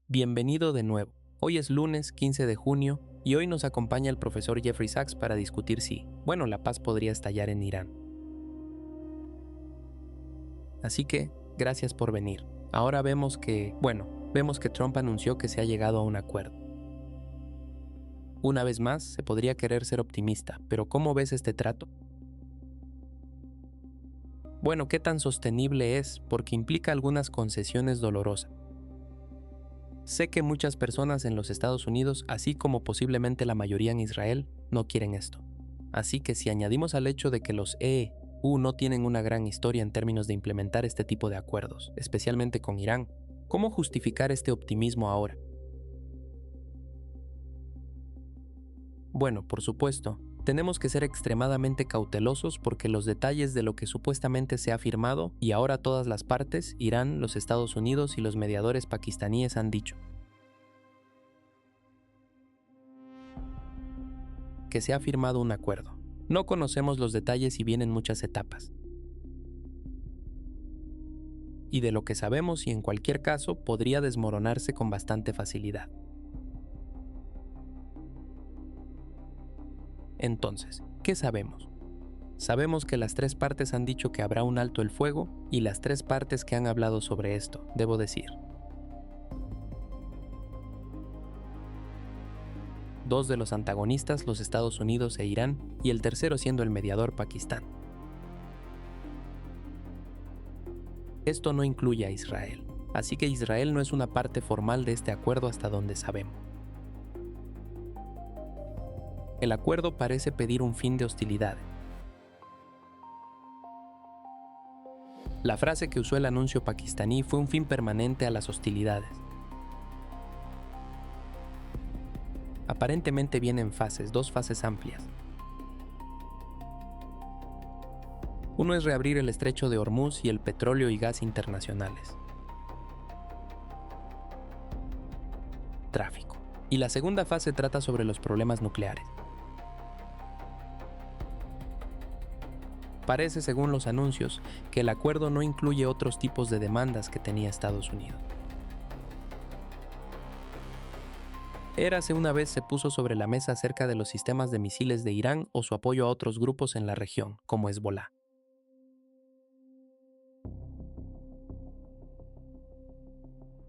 Bienvenido de nuevo. Hoy es lunes 15 de junio y hoy nos acompaña el profesor Jeffrey Sachs para discutir si, la paz podría estallar en Irán. Así que, gracias por venir. Ahora vemos que Trump anunció que se ha llegado a un acuerdo. Una vez más, se podría querer ser optimista, pero ¿cómo ves este trato? ¿Qué tan sostenible es? Porque implica algunas concesiones dolorosas. Sé que muchas personas en los Estados Unidos, así como posiblemente la mayoría en Israel, no quieren esto. Así que si añadimos al hecho de que los EU no tienen una gran historia en términos de implementar este tipo de acuerdos, especialmente con Irán, ¿cómo justificar este optimismo ahora? Por supuesto, tenemos que ser extremadamente cautelosos porque los detalles de lo que supuestamente se ha firmado y ahora todas las partes, Irán, los Estados Unidos y los mediadores pakistaníes han dicho que se ha firmado un acuerdo. No conocemos los detalles y vienen muchas etapas. Y de lo que sabemos y en cualquier caso podría desmoronarse con bastante facilidad. Entonces, ¿qué sabemos? Sabemos que las tres partes han dicho que habrá un alto el fuego y las tres partes que han hablado sobre esto, debo decir. Dos de los antagonistas, los Estados Unidos e Irán, y el tercero siendo el mediador Pakistán. Esto no incluye a Israel, así que Israel no es una parte formal de este acuerdo hasta donde sabemos. El acuerdo parece pedir un fin de hostilidades. La frase que usó el anuncio pakistaní fue un fin permanente a las hostilidades. Aparentemente vienen fases, dos fases amplias. Uno es reabrir el estrecho de Hormuz y el petróleo y gas internacionales. Tráfico. Y la segunda fase trata sobre los problemas nucleares. Parece, según los anuncios, que el acuerdo no incluye otros tipos de demandas que tenía Estados Unidos. Érase una vez se puso sobre la mesa acerca de los sistemas de misiles de Irán o su apoyo a otros grupos en la región, como Hezbolá.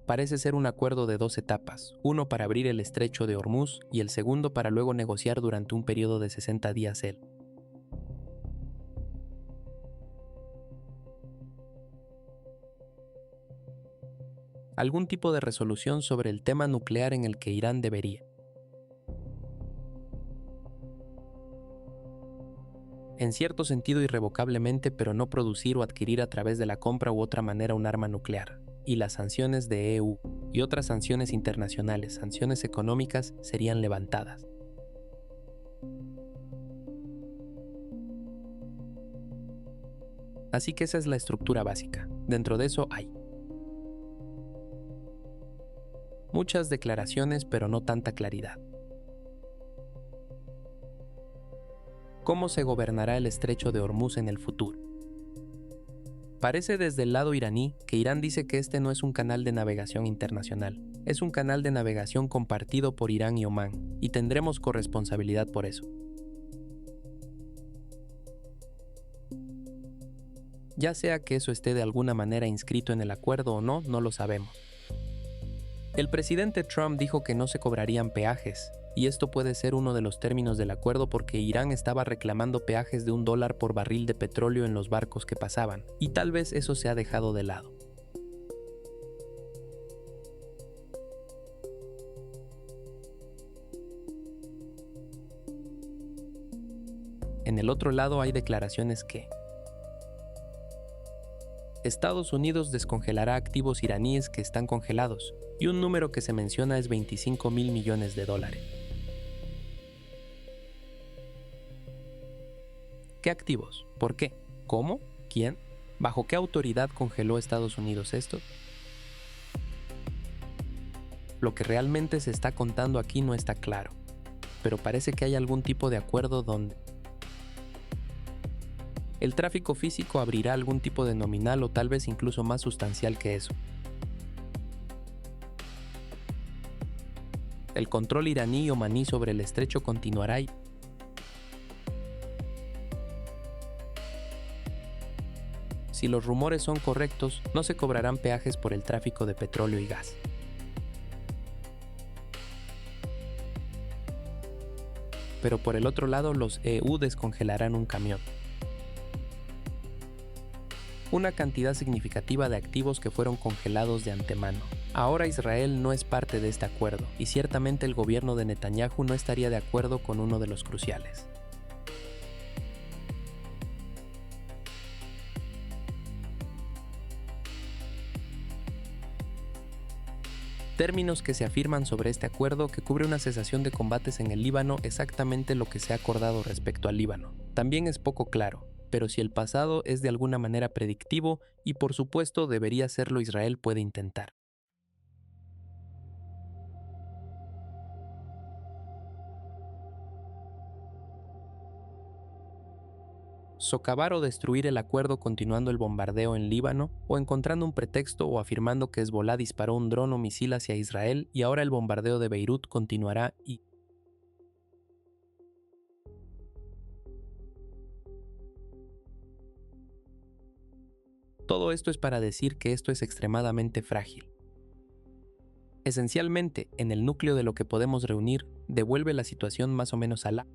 Parece ser un acuerdo de dos etapas, uno para abrir el estrecho de Hormuz y el segundo para luego negociar durante un periodo de 60 días él. Algún tipo de resolución sobre el tema nuclear en el que Irán debería, en cierto sentido irrevocablemente, pero no producir o adquirir a través de la compra u otra manera un arma nuclear, y las sanciones de EU y otras sanciones internacionales, sanciones económicas, serían levantadas. Así que esa es la estructura básica. Dentro de eso hay muchas declaraciones, pero no tanta claridad. ¿Cómo se gobernará el estrecho de Hormuz en el futuro? Parece desde el lado iraní que Irán dice que este no es un canal de navegación internacional, es un canal de navegación compartido por Irán y Omán, y tendremos corresponsabilidad por eso. Ya sea que eso esté de alguna manera inscrito en el acuerdo o no, no lo sabemos. El presidente Trump dijo que no se cobrarían peajes, y esto puede ser uno de los términos del acuerdo porque Irán estaba reclamando peajes de $1 por barril de petróleo en los barcos que pasaban, y tal vez eso se ha dejado de lado. En el otro lado hay declaraciones que Estados Unidos descongelará activos iraníes que están congelados, y un número que se menciona es $25 mil millones. ¿Qué activos? ¿Por qué? ¿Cómo? ¿Quién? ¿Bajo qué autoridad congeló Estados Unidos esto? Lo que realmente se está contando aquí no está claro, pero parece que hay algún tipo de acuerdo donde el tráfico físico abrirá algún tipo de nominal o tal vez incluso más sustancial que eso. El control iraní y omaní sobre el estrecho continuará y si los rumores son correctos, no se cobrarán peajes por el tráfico de petróleo y gas. Pero por el otro lado, los EU descongelarán un camión. Una cantidad significativa de activos que fueron congelados de antemano. Ahora Israel no es parte de este acuerdo, y ciertamente el gobierno de Netanyahu no estaría de acuerdo con uno de los cruciales. Términos que se afirman sobre este acuerdo que cubre una cesación de combates en el Líbano exactamente lo que se ha acordado respecto al Líbano. También es poco claro, pero si el pasado es de alguna manera predictivo, y por supuesto debería serlo, Israel puede intentar. Socavar o destruir el acuerdo continuando el bombardeo en Líbano, o encontrando un pretexto o afirmando que Hezbolá disparó un dron o misil hacia Israel y ahora el bombardeo de Beirut continuará y todo esto es para decir que esto es extremadamente frágil. Esencialmente, en el núcleo de lo que podemos reunir, devuelve la situación más o menos a la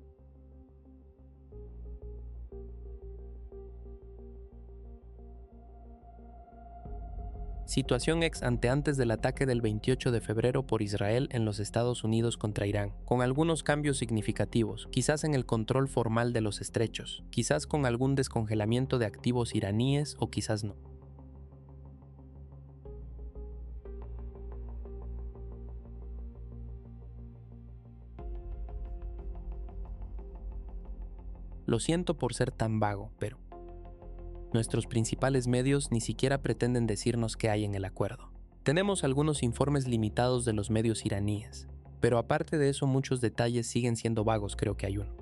situación ex ante antes del ataque del 28 de febrero por Israel en los Estados Unidos contra Irán, con algunos cambios significativos, quizás en el control formal de los estrechos, quizás con algún descongelamiento de activos iraníes o quizás no. Lo siento por ser tan vago, pero nuestros principales medios ni siquiera pretenden decirnos qué hay en el acuerdo. Tenemos algunos informes limitados de los medios iraníes, pero aparte de eso muchos detalles siguen siendo vagos, creo que hay uno.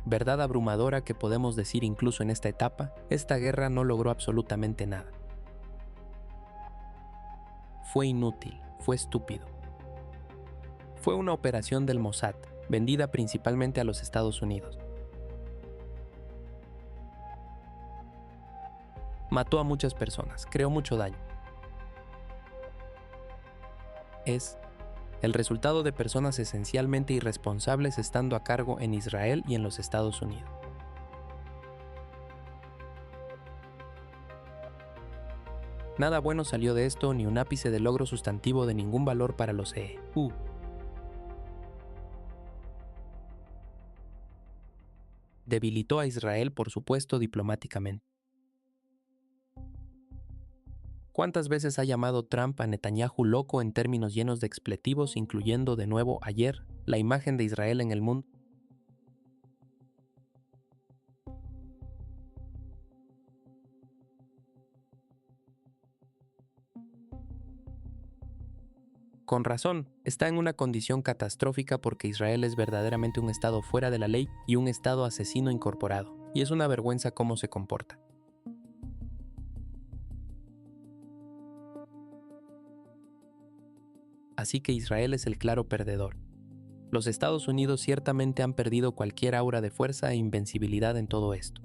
Verdad abrumadora que podemos decir incluso en esta etapa, esta guerra no logró absolutamente nada. Fue inútil, fue estúpido. Fue una operación del Mossad, vendida principalmente a los Estados Unidos. Mató a muchas personas, creó mucho daño. Es el resultado de personas esencialmente irresponsables estando a cargo en Israel y en los Estados Unidos. Nada bueno salió de esto, ni un ápice de logro sustantivo de ningún valor para los EU. Debilitó a Israel, por supuesto, diplomáticamente. ¿Cuántas veces ha llamado Trump a Netanyahu loco en términos llenos de expletivos, incluyendo de nuevo ayer la imagen de Israel en el mundo? Con razón, está en una condición catastrófica porque Israel es verdaderamente un estado fuera de la ley y un estado asesino incorporado, y es una vergüenza cómo se comporta. Así que Israel es el claro perdedor. Los Estados Unidos ciertamente han perdido cualquier aura de fuerza e invencibilidad en todo esto.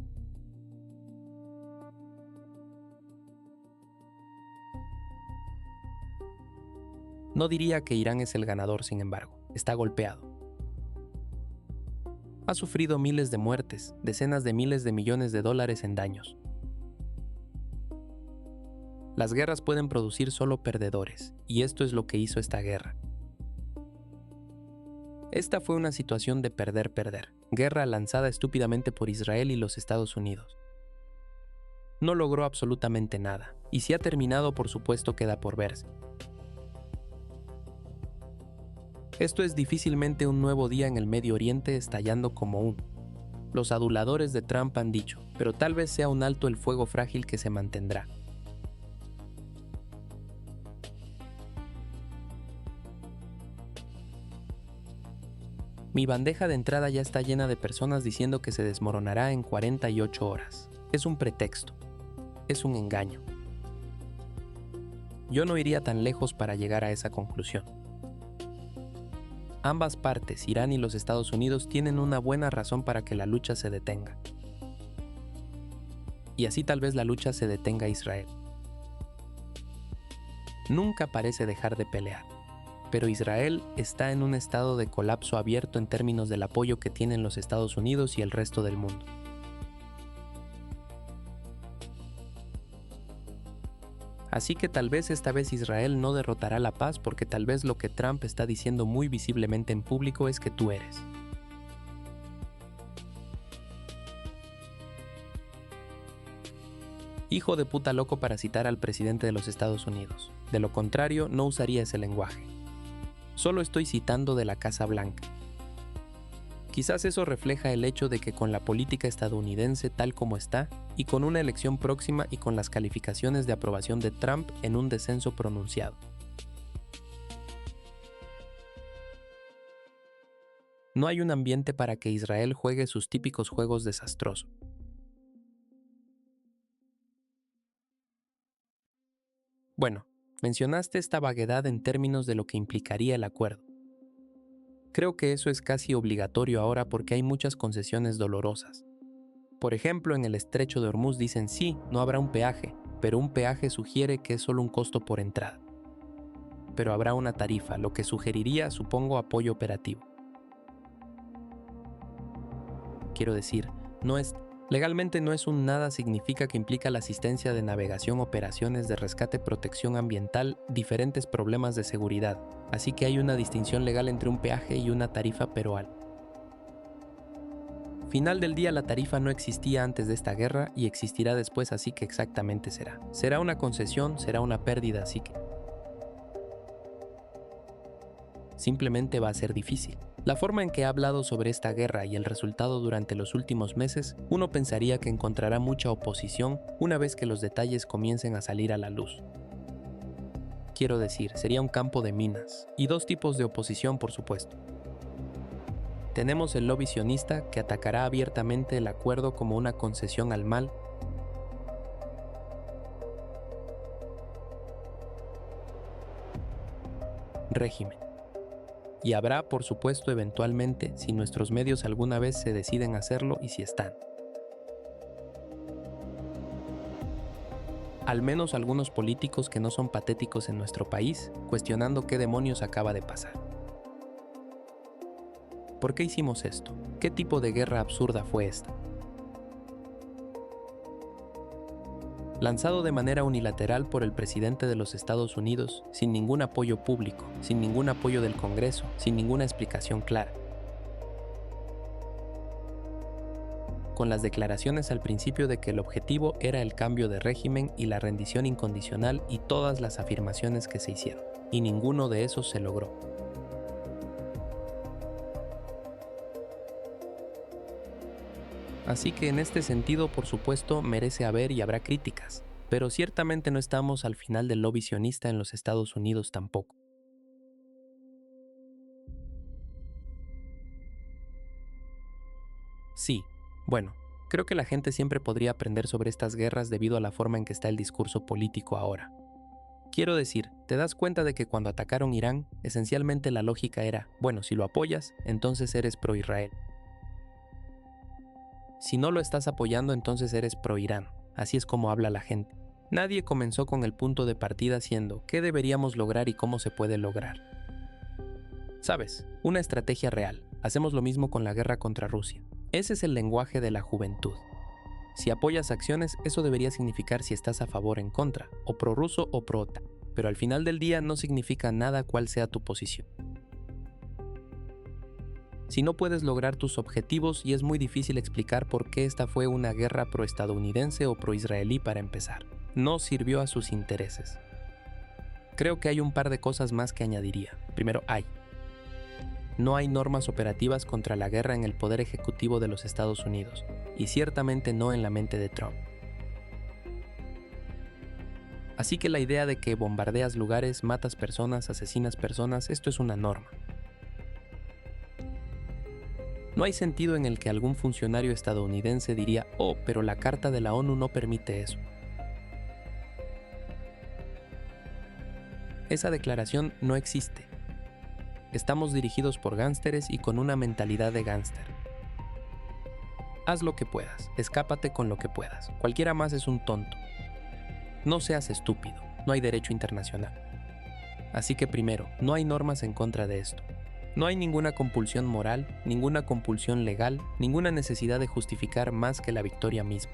No diría que Irán es el ganador, sin embargo, está golpeado. Ha sufrido miles de muertes, decenas de miles de millones de dólares en daños. Las guerras pueden producir solo perdedores, y esto es lo que hizo esta guerra. Esta fue una situación de perder-perder, guerra lanzada estúpidamente por Israel y los Estados Unidos. No logró absolutamente nada, y si ha terminado, por supuesto, queda por verse. Esto es difícilmente un nuevo día en el Medio Oriente estallando como uno. Los aduladores de Trump han dicho, pero tal vez sea un alto el fuego frágil que se mantendrá. Mi bandeja de entrada ya está llena de personas diciendo que se desmoronará en 48 horas. Es un pretexto. Es un engaño. yo no iría tan lejos para llegar a esa conclusión. Ambas partes, Irán y los Estados Unidos, tienen una buena razón para que la lucha se detenga. Y así tal vez la lucha se detenga a Israel. Nunca parece dejar de pelear, pero Israel está en un estado de colapso abierto en términos del apoyo que tienen los Estados Unidos y el resto del mundo. Así que tal vez esta vez Israel no derrotará la paz porque tal vez lo que Trump está diciendo muy visiblemente en público es que tú eres. Hijo de puta loco, para citar al presidente de los Estados Unidos. De lo contrario, no usaría ese lenguaje. Solo estoy citando de la Casa Blanca. Quizás eso refleja el hecho de que con la política estadounidense tal como está, y con una elección próxima y con las calificaciones de aprobación de Trump en un descenso pronunciado, no hay un ambiente para que Israel juegue sus típicos juegos desastrosos. Bueno, mencionaste esta vaguedad en términos de lo que implicaría el acuerdo. Creo que eso es casi obligatorio ahora porque hay muchas concesiones dolorosas. Por ejemplo, en el estrecho de Hormuz dicen sí, no habrá un peaje, pero un peaje sugiere que es solo un costo por entrada. Pero habrá una tarifa, lo que sugeriría, supongo, apoyo operativo. Quiero decir, legalmente no es un nada, significa que implica la asistencia de navegación, operaciones de rescate, protección ambiental, diferentes problemas de seguridad. Así que hay una distinción legal entre un peaje y una tarifa, pero al final del día la tarifa no existía antes de esta guerra y existirá después, así que exactamente será. Será una concesión, será una pérdida, así que simplemente va a ser difícil. La forma en que ha hablado sobre esta guerra y el resultado durante los últimos meses, uno pensaría que encontrará mucha oposición una vez que los detalles comiencen a salir a la luz. Quiero decir, sería un campo de minas, y dos tipos de oposición, por supuesto. Tenemos el lobby sionista, que atacará abiertamente el acuerdo como una concesión al mal, régimen. Y habrá, por supuesto, eventualmente, si nuestros medios alguna vez se deciden hacerlo y si están. Al menos algunos políticos que no son patéticos en nuestro país, cuestionando qué demonios acaba de pasar. ¿Por qué hicimos esto? ¿Qué tipo de guerra absurda fue esta? Lanzado de manera unilateral por el presidente de los Estados Unidos, sin ningún apoyo público, sin ningún apoyo del Congreso, sin ninguna explicación clara. Con las declaraciones al principio de que el objetivo era el cambio de régimen y la rendición incondicional y todas las afirmaciones que se hicieron, y ninguno de esos se logró. Así que en este sentido, por supuesto, merece haber y habrá críticas, pero ciertamente no estamos al final del lobby sionista en los Estados Unidos tampoco. Sí, bueno, creo que la gente siempre podría aprender sobre estas guerras debido a la forma en que está el discurso político ahora. Quiero decir, te das cuenta de que cuando atacaron Irán, esencialmente la lógica era, bueno, si lo apoyas, entonces eres pro-Israel. Si no lo estás apoyando, entonces eres pro-Irán. Así es como habla la gente. Nadie comenzó con el punto de partida siendo ¿qué deberíamos lograr y cómo se puede lograr? ¿Sabes? Una estrategia real. Hacemos lo mismo con la guerra contra Rusia. Ese es el lenguaje de la juventud. Si apoyas acciones, eso debería significar si estás a favor o en contra, o pro-ruso o pro-OTAN. Pero al final del día no significa nada cuál sea tu posición. Si no puedes lograr tus objetivos, y es muy difícil explicar por qué esta fue una guerra pro-estadounidense o pro-israelí para empezar. No sirvió a sus intereses. Creo que hay un par de cosas más que añadiría. Primero, no hay normas operativas contra la guerra en el poder ejecutivo de los Estados Unidos, y ciertamente no en la mente de Trump. Así que la idea de que bombardeas lugares, matas personas, asesinas personas, esto es una norma. No hay sentido en el que algún funcionario estadounidense diría, oh, pero la Carta de la ONU no permite eso. Esa declaración no existe. Estamos dirigidos por gánsteres y con una mentalidad de gánster. Haz lo que puedas, escápate con lo que puedas. Cualquiera más es un tonto. No seas estúpido, no hay derecho internacional. Así que primero, no hay normas en contra de esto. No hay ninguna compulsión moral, ninguna compulsión legal, ninguna necesidad de justificar más que la victoria misma.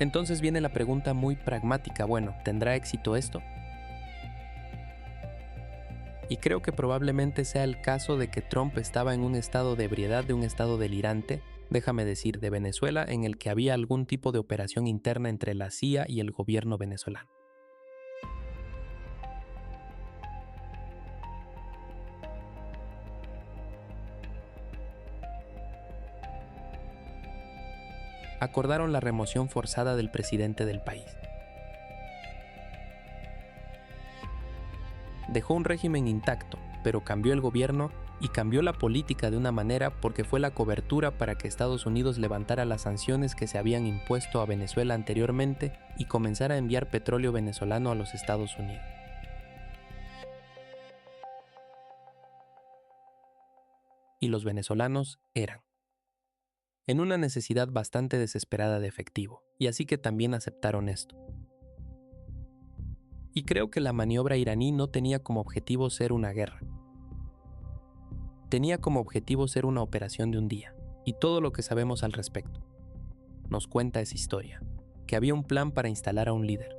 Entonces viene la pregunta muy pragmática, bueno, ¿tendrá éxito esto? Y creo que probablemente sea el caso de que Trump estaba en un estado de ebriedad de un estado delirante, déjame decir, de Venezuela, en el que había algún tipo de operación interna entre la CIA y el gobierno venezolano. Acordaron la remoción forzada del presidente del país. Dejó un régimen intacto, pero cambió el gobierno y cambió la política de una manera porque fue la cobertura para que Estados Unidos levantara las sanciones que se habían impuesto a Venezuela anteriormente y comenzara a enviar petróleo venezolano a los Estados Unidos. Y los venezolanos eran en una necesidad bastante desesperada de efectivo, y así que también aceptaron esto. Y creo que la maniobra iraní no tenía como objetivo ser una guerra. Tenía como objetivo ser una operación de un día, y todo lo que sabemos al respecto. Nos cuenta esa historia, que había un plan para instalar a un líder.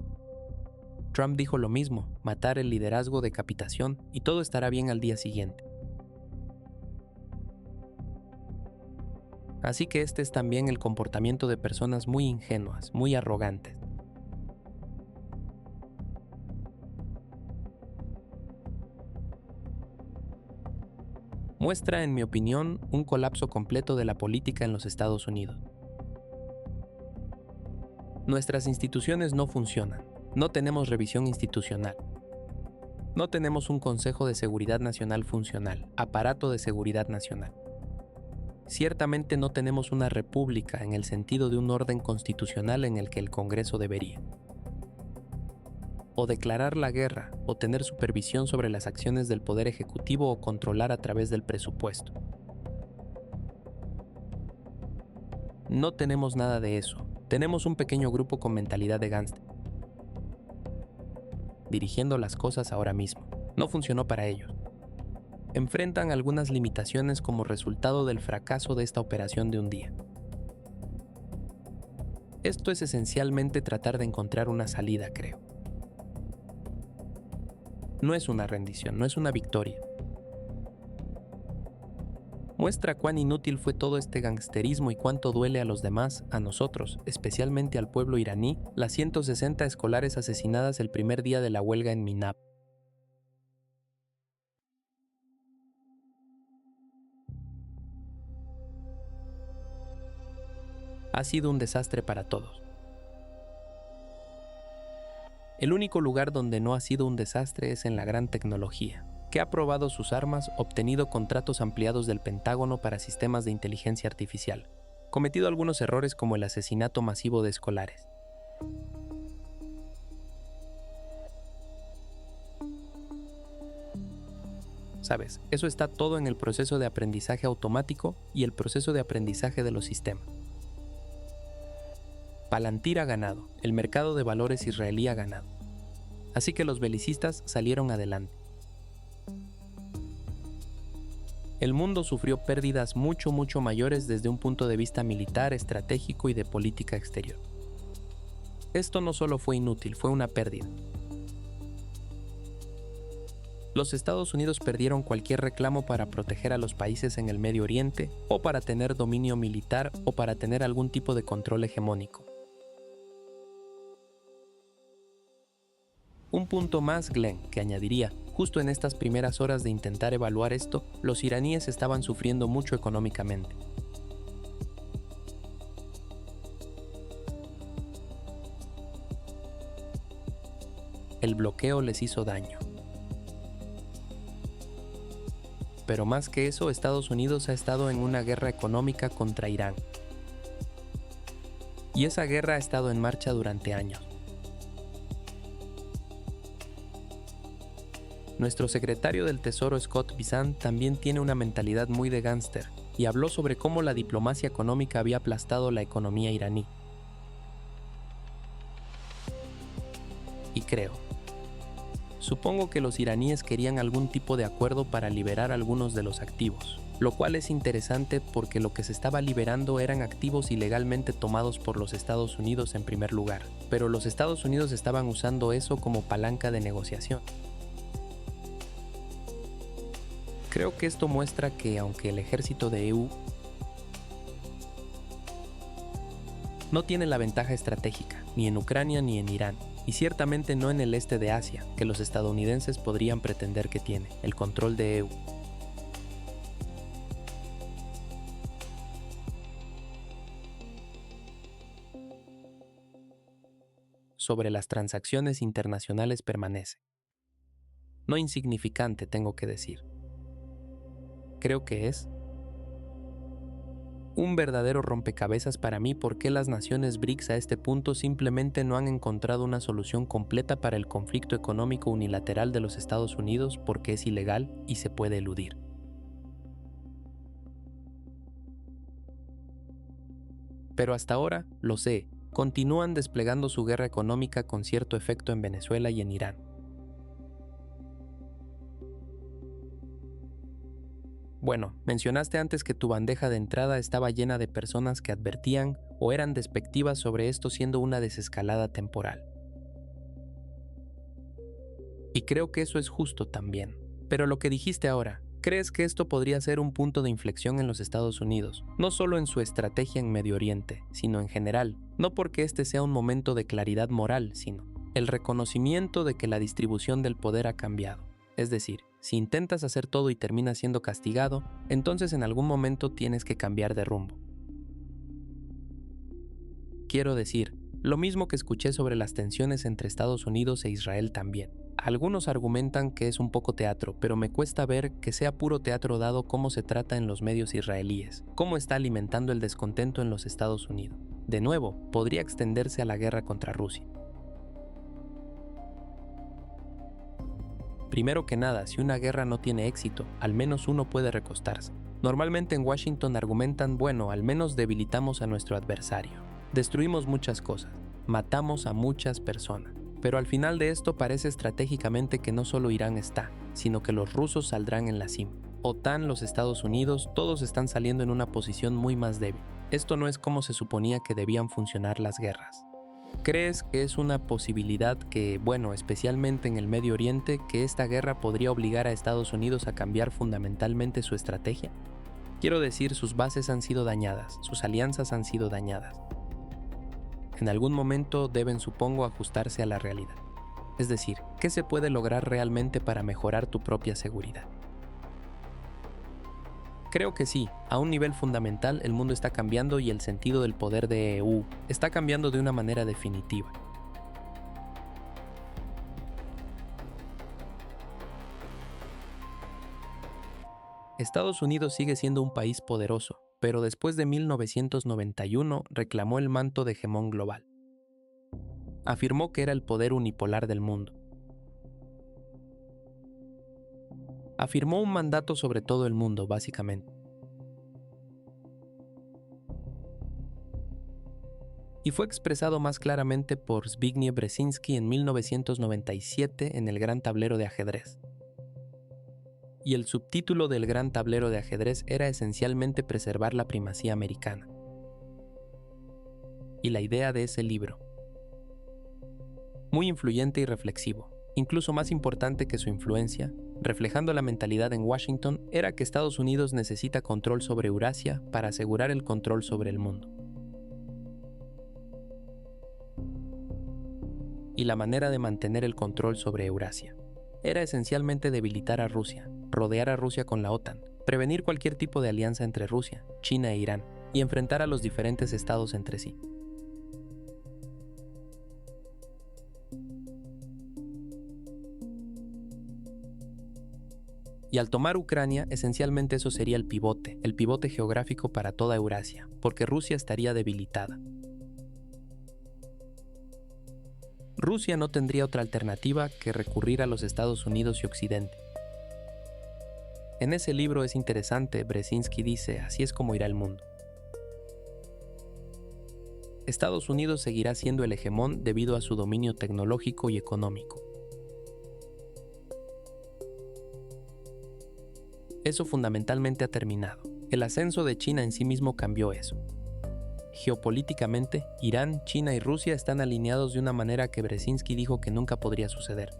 Trump dijo lo mismo, matar el liderazgo, decapitación, y todo estará bien al día siguiente. Así que este es también el comportamiento de personas muy ingenuas, muy arrogantes. Muestra, en mi opinión, un colapso completo de la política en los Estados Unidos. Nuestras instituciones no funcionan, no tenemos revisión institucional. No tenemos un Consejo de Seguridad Nacional funcional, aparato de seguridad nacional. Ciertamente no tenemos una república en el sentido de un orden constitucional en el que el Congreso debería. O declarar la guerra, o tener supervisión sobre las acciones del Poder Ejecutivo o controlar a través del presupuesto. No tenemos nada de eso. Tenemos un pequeño grupo con mentalidad de gángster, dirigiendo las cosas ahora mismo. No funcionó para ellos. Enfrentan algunas limitaciones como resultado del fracaso de esta operación de un día. Esto es esencialmente tratar de encontrar una salida, creo. No es una rendición, no es una victoria. Muestra cuán inútil fue todo este gangsterismo y cuánto duele a los demás, a nosotros, especialmente al pueblo iraní, las 160 escolares asesinadas el primer día de la huelga en Minab. Ha sido un desastre para todos. El único lugar donde no ha sido un desastre es en la gran tecnología, que ha probado sus armas, obtenido contratos ampliados del Pentágono para sistemas de inteligencia artificial, cometido algunos errores como el asesinato masivo de escolares. Sabes, eso está todo en el proceso de aprendizaje automático y el proceso de aprendizaje de los sistemas. Palantir ha ganado, el mercado de valores israelí ha ganado. Así que los belicistas salieron adelante. El mundo sufrió pérdidas mucho mayores desde un punto de vista militar, estratégico y de política exterior. Esto no solo fue inútil, fue una pérdida. Los Estados Unidos perdieron cualquier reclamo para proteger a los países en el Medio Oriente, o para tener dominio militar, o para tener algún tipo de control hegemónico. Un punto más, Glenn, que añadiría, justo en estas primeras horas de intentar evaluar esto, los iraníes estaban sufriendo mucho económicamente. El bloqueo les hizo daño. Pero más que eso, Estados Unidos ha estado en una guerra económica contra Irán. Y esa guerra ha estado en marcha durante años. Nuestro secretario del Tesoro Scott Bessent también tiene una mentalidad muy de gángster y habló sobre cómo la diplomacia económica había aplastado la economía iraní. Y supongo que los iraníes querían algún tipo de acuerdo para liberar algunos de los activos, lo cual es interesante porque lo que se estaba liberando eran activos ilegalmente tomados por los Estados Unidos en primer lugar, pero los Estados Unidos estaban usando eso como palanca de negociación. Creo que esto muestra que aunque el ejército de EU no tiene la ventaja estratégica, ni en Ucrania ni en Irán, y ciertamente no en el este de Asia, que los estadounidenses podrían pretender que tiene, el control de EU. Sobre las transacciones internacionales permanece. No insignificante, tengo que decir. Creo que es un verdadero rompecabezas para mí porque las naciones BRICS a este punto simplemente no han encontrado una solución completa para el conflicto económico unilateral de los Estados Unidos porque es ilegal y se puede eludir. Pero hasta ahora, lo sé, continúan desplegando su guerra económica con cierto efecto en Venezuela y en Irán. Bueno, mencionaste antes que tu bandeja de entrada estaba llena de personas que advertían o eran despectivas sobre esto siendo una desescalada temporal. Y creo que eso es justo también. Pero lo que dijiste ahora, ¿crees que esto podría ser un punto de inflexión en los Estados Unidos? No solo en su estrategia en Medio Oriente, sino en general. No porque este sea un momento de claridad moral, sino el reconocimiento de que la distribución del poder ha cambiado. Es decir, si intentas hacer todo y terminas siendo castigado, entonces en algún momento tienes que cambiar de rumbo. Quiero decir, lo mismo que escuché sobre las tensiones entre Estados Unidos e Israel también. Algunos argumentan que es un poco teatro, pero me cuesta ver que sea puro teatro dado cómo se trata en los medios israelíes, cómo está alimentando el descontento en los Estados Unidos. De nuevo, podría extenderse a la guerra contra Rusia. Primero que nada, si una guerra no tiene éxito, al menos uno puede recostarse. Normalmente en Washington argumentan, bueno, al menos debilitamos a nuestro adversario. Destruimos muchas cosas, matamos a muchas personas. Pero al final de esto parece estratégicamente que no solo Irán está, sino que los rusos saldrán en la cima. OTAN, los Estados Unidos, todos están saliendo en una posición muy más débil. Esto no es como se suponía que debían funcionar las guerras. ¿Crees que es una posibilidad que, bueno, especialmente en el Medio Oriente, que esta guerra podría obligar a Estados Unidos a cambiar fundamentalmente su estrategia? Quiero decir, sus bases han sido dañadas, sus alianzas han sido dañadas. En algún momento deben, supongo, ajustarse a la realidad. Es decir, ¿qué se puede lograr realmente para mejorar tu propia seguridad? Creo que sí, a un nivel fundamental el mundo está cambiando y el sentido del poder de EU está cambiando de una manera definitiva. Estados Unidos sigue siendo un país poderoso, pero después de 1991 reclamó el manto de hegemón global. Afirmó que era el poder unipolar del mundo. Afirmó un mandato sobre todo el mundo, básicamente. Y fue expresado más claramente por Zbigniew Brzezinski en 1997 en El Gran Tablero de Ajedrez. Y el subtítulo del Gran Tablero de Ajedrez era esencialmente preservar la primacía americana. Y la idea de ese libro, muy influyente y reflexivo, incluso más importante que su influencia, reflejando la mentalidad en Washington, era que Estados Unidos necesita control sobre Eurasia para asegurar el control sobre el mundo. Y la manera de mantener el control sobre Eurasia era esencialmente debilitar a Rusia, rodear a Rusia con la OTAN, prevenir cualquier tipo de alianza entre Rusia, China e Irán, y enfrentar a los diferentes estados entre sí. Y al tomar Ucrania, esencialmente eso sería el pivote geográfico para toda Eurasia, porque Rusia estaría debilitada. Rusia no tendría otra alternativa que recurrir a los Estados Unidos y Occidente. En ese libro es interesante, Brzezinski dice, así es como irá el mundo. Estados Unidos seguirá siendo el hegemón debido a su dominio tecnológico y económico. Eso fundamentalmente ha terminado. El ascenso de China en sí mismo cambió eso. Geopolíticamente, Irán, China y Rusia están alineados de una manera que Brzezinski dijo que nunca podría suceder.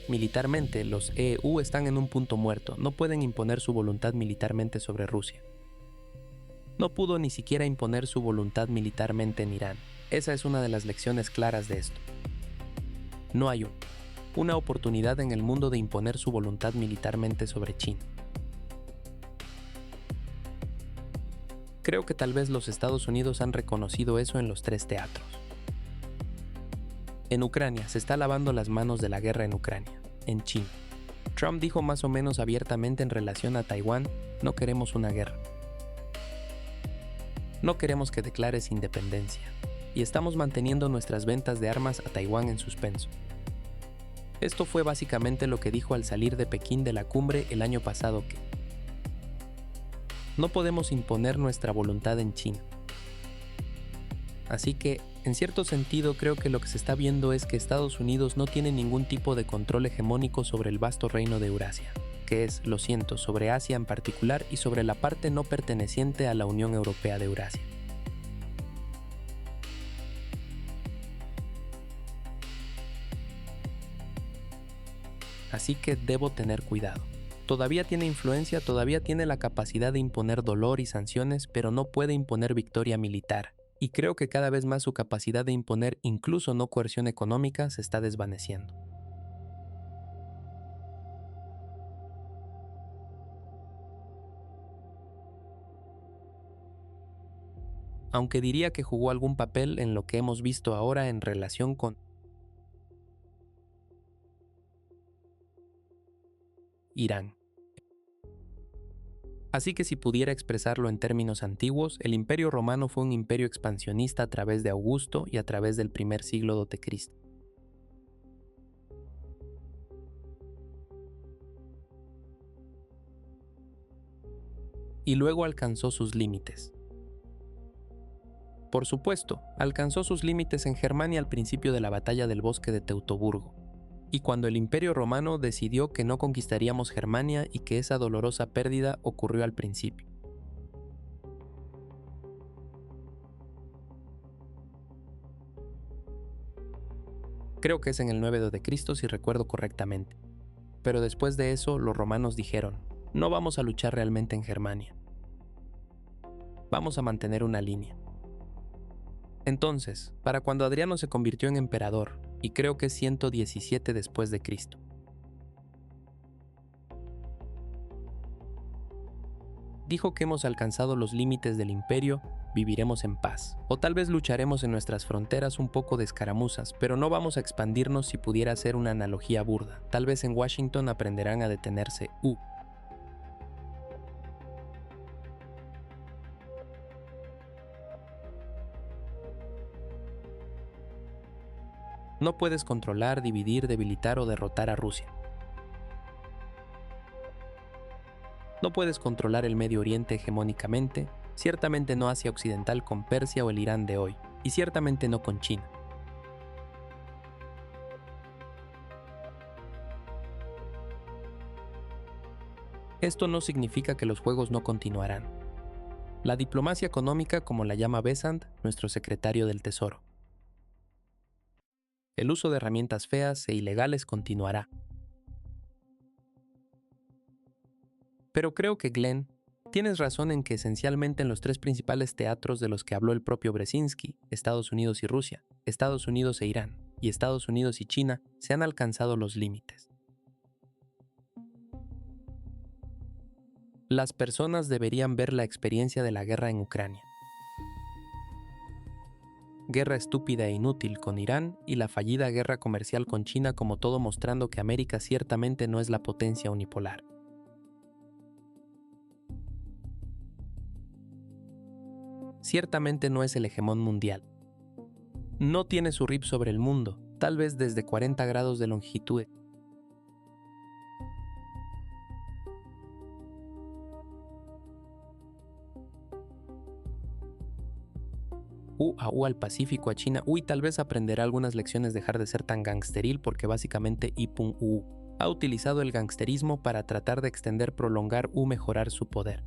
Militarmente, los EU están en un punto muerto, no pueden imponer su voluntad militarmente sobre Rusia. No pudo ni siquiera imponer su voluntad militarmente en Irán. Esa es una de las lecciones claras de esto. No hay una oportunidad en el mundo de imponer su voluntad militarmente sobre China. Creo que tal vez los Estados Unidos han reconocido eso en los tres teatros. En Ucrania se está lavando las manos de la guerra en Ucrania. En China, Trump dijo más o menos abiertamente en relación a Taiwán, no queremos una guerra. No queremos que declares independencia. Y estamos manteniendo nuestras ventas de armas a Taiwán en suspenso. Esto fue básicamente lo que dijo al salir de Pekín de la cumbre el año pasado que no podemos imponer nuestra voluntad en China. Así que, en cierto sentido, creo que lo que se está viendo es que Estados Unidos no tiene ningún tipo de control hegemónico sobre el vasto reino de Eurasia, que es, lo siento, sobre Asia en particular y sobre la parte no perteneciente a la Unión Europea de Eurasia. Así que debo tener cuidado. Todavía tiene influencia, todavía tiene la capacidad de imponer dolor y sanciones, pero no puede imponer victoria militar. Y creo que cada vez más su capacidad de imponer incluso no coerción económica se está desvaneciendo. Aunque diría que jugó algún papel en lo que hemos visto ahora en relación con Irán. Así que si pudiera expresarlo en términos antiguos, el Imperio Romano fue un imperio expansionista a través de Augusto y a través del primer siglo d.C. Y luego alcanzó sus límites. Por supuesto, alcanzó sus límites en Germania al principio de la batalla del bosque de Teutoburgo, y cuando el Imperio Romano decidió que no conquistaríamos Germania y que esa dolorosa pérdida ocurrió al principio. Creo que es en el 9 d.C. si recuerdo correctamente. Pero después de eso, los romanos dijeron, no vamos a luchar realmente en Germania. Vamos a mantener una línea. Entonces, para cuando Adriano se convirtió en emperador, y creo que es 117 después de Cristo, dijo que hemos alcanzado los límites del imperio, viviremos en paz. O tal vez lucharemos en nuestras fronteras un poco de escaramuzas, pero no vamos a expandirnos si pudiera ser una analogía burda. Tal vez en Washington aprenderán a detenerse. No puedes controlar, dividir, debilitar o derrotar a Rusia. No puedes controlar el Medio Oriente hegemónicamente, ciertamente no Asia Occidental con Persia o el Irán de hoy, y ciertamente no con China. Esto no significa que los juegos no continuarán. La diplomacia económica, como la llama Besant, nuestro secretario del Tesoro. El uso de herramientas feas e ilegales continuará. Pero creo que Glenn, tienes razón en que esencialmente en los tres principales teatros de los que habló el propio Brzezinski, Estados Unidos y Rusia, Estados Unidos e Irán, y Estados Unidos y China, se han alcanzado los límites. Las personas deberían ver la experiencia de la guerra en Ucrania. Guerra estúpida e inútil con Irán y la fallida guerra comercial con China como todo mostrando que América ciertamente no es la potencia unipolar. Ciertamente no es el hegemón mundial. No tiene su rip sobre el mundo, tal vez desde 40 grados de longitud. Al Pacífico, a China. Tal vez aprenderá algunas lecciones, dejar de ser tan gangsteril, porque básicamente ha utilizado el gangsterismo para tratar de extender, prolongar mejorar su poder.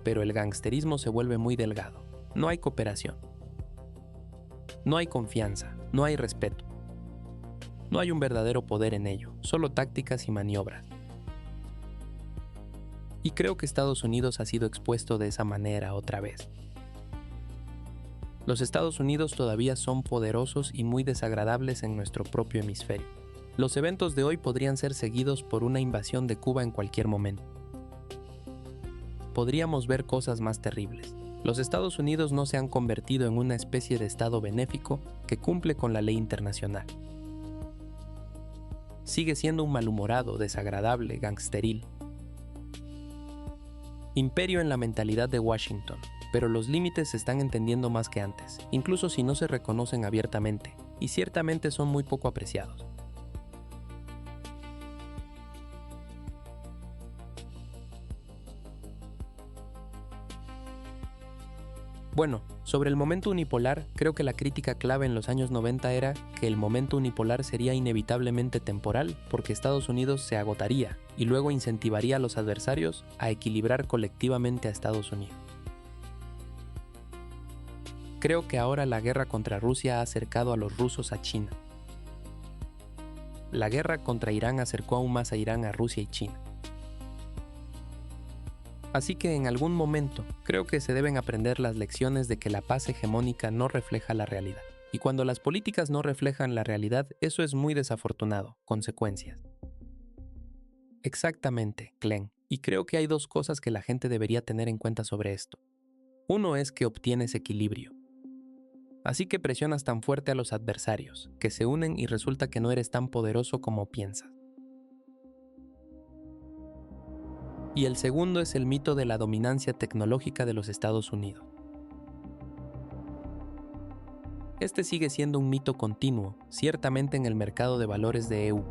Pero el gangsterismo se vuelve muy delgado. No hay cooperación. No hay confianza. No hay respeto. No hay un verdadero poder en ello, solo tácticas y maniobras. Y creo que Estados Unidos ha sido expuesto de esa manera otra vez. Los Estados Unidos todavía son poderosos y muy desagradables en nuestro propio hemisferio. Los eventos de hoy podrían ser seguidos por una invasión de Cuba en cualquier momento. Podríamos ver cosas más terribles. Los Estados Unidos no se han convertido en una especie de Estado benéfico que cumple con la ley internacional. Sigue siendo un malhumorado, desagradable, gangsteril. Imperio en la mentalidad de Washington, pero los límites se están entendiendo más que antes, incluso si no se reconocen abiertamente, y ciertamente son muy poco apreciados. Bueno, sobre el momento unipolar, creo que la crítica clave en los años 90 era que el momento unipolar sería inevitablemente temporal, porque Estados Unidos se agotaría y luego incentivaría a los adversarios a equilibrar colectivamente a Estados Unidos. Creo que ahora la guerra contra Rusia ha acercado a los rusos a China. La guerra contra Irán acercó aún más a Irán a Rusia y China. Así que en algún momento creo que se deben aprender las lecciones de que la paz hegemónica no refleja la realidad. Y cuando las políticas no reflejan la realidad, eso es muy desafortunado. Consecuencias. Exactamente, Glenn. Y creo que hay dos cosas que la gente debería tener en cuenta sobre esto. Uno es que obtienes equilibrio. Así que presionas tan fuerte a los adversarios, que se unen y resulta que no eres tan poderoso como piensas. Y el segundo es el mito de la dominancia tecnológica de los Estados Unidos. Este sigue siendo un mito continuo, ciertamente en el mercado de valores de EU.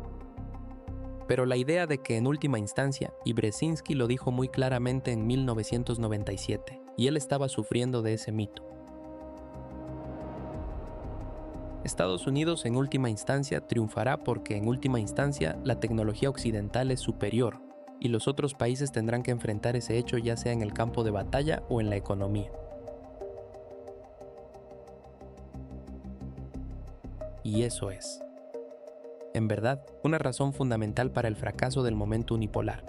Pero la idea de que en última instancia, y Brzezinski lo dijo muy claramente en 1997, y él estaba sufriendo de ese mito. Estados Unidos en última instancia triunfará porque en última instancia la tecnología occidental es superior, y los otros países tendrán que enfrentar ese hecho ya sea en el campo de batalla o en la economía. Y eso es, en verdad, una razón fundamental para el fracaso del momento unipolar.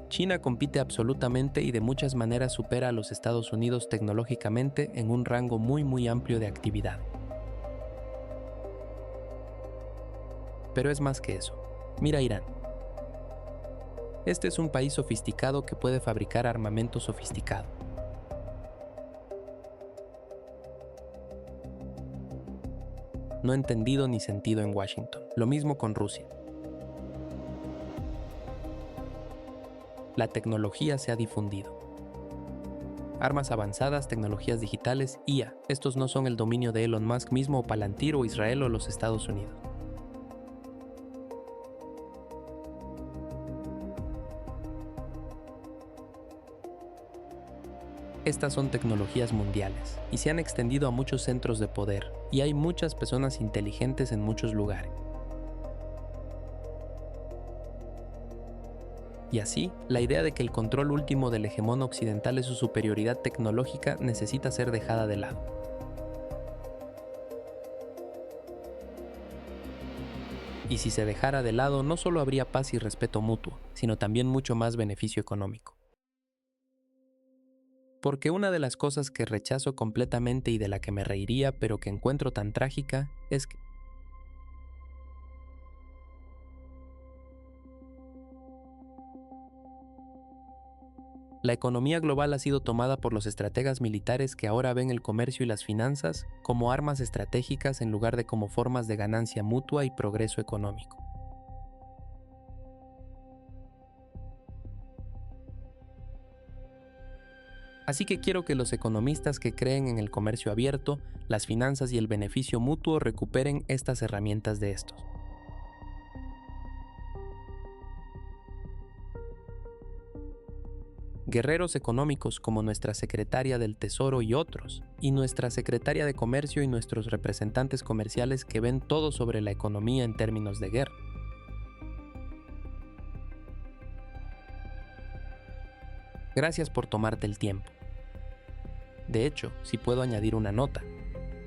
China compite absolutamente y de muchas maneras supera a los Estados Unidos tecnológicamente en un rango muy amplio de actividad. Pero es más que eso. Mira Irán. Este es un país sofisticado que puede fabricar armamento sofisticado. No entendido ni sentido en Washington. Lo mismo con Rusia. La tecnología se ha difundido. Armas avanzadas, tecnologías digitales, IA. Estos no son el dominio de Elon Musk mismo o Palantir o Israel o los Estados Unidos. Estas son tecnologías mundiales y se han extendido a muchos centros de poder y hay muchas personas inteligentes en muchos lugares. Y así, la idea de que el control último del hegemón occidental es su superioridad tecnológica necesita ser dejada de lado. Y si se dejara de lado, no solo habría paz y respeto mutuo, sino también mucho más beneficio económico. Porque una de las cosas que rechazo completamente y de la que me reiría, pero que encuentro tan trágica, es que La economía global ha sido tomada por los estrategas militares que ahora ven el comercio y las finanzas como armas estratégicas en lugar de como formas de ganancia mutua y progreso económico. Así que quiero que los economistas que creen en el comercio abierto, las finanzas y el beneficio mutuo recuperen estas herramientas de estos. Guerreros económicos como nuestra secretaria del Tesoro y otros, y nuestra secretaria de Comercio y nuestros representantes comerciales que ven todo sobre la economía en términos de guerra. Gracias por tomarte el tiempo. De hecho, si puedo añadir una nota,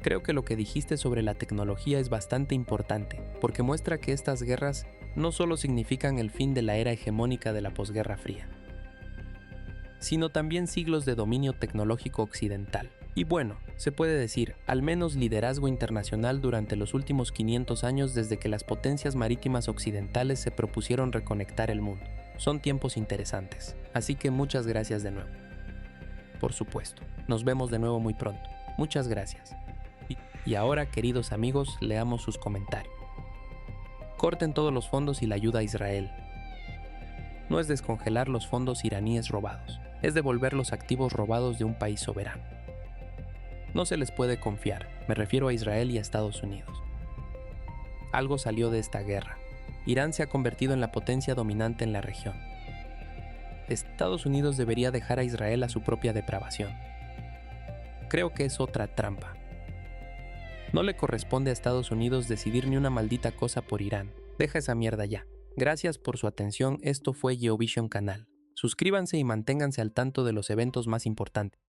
creo que lo que dijiste sobre la tecnología es bastante importante, porque muestra que estas guerras no solo significan el fin de la era hegemónica de la posguerra fría, sino también siglos de dominio tecnológico occidental. Y bueno, se puede decir, al menos liderazgo internacional durante los últimos 500 años desde que las potencias marítimas occidentales se propusieron reconectar el mundo. Son tiempos interesantes, así que muchas gracias de nuevo. Por supuesto, nos vemos de nuevo muy pronto. Muchas gracias. Y ahora, queridos amigos, leamos sus comentarios. Corten todos los fondos y la ayuda a Israel. No es descongelar los fondos iraníes robados, es devolver los activos robados de un país soberano. No se les puede confiar, me refiero a Israel y a Estados Unidos. Algo salió de esta guerra. Irán se ha convertido en la potencia dominante en la región. Estados Unidos debería dejar a Israel a su propia depravación. Creo que es otra trampa. No le corresponde a Estados Unidos decidir ni una maldita cosa por Irán. Deja esa mierda ya. Gracias por su atención, esto fue Geovision Canal. Suscríbanse y manténganse al tanto de los eventos más importantes.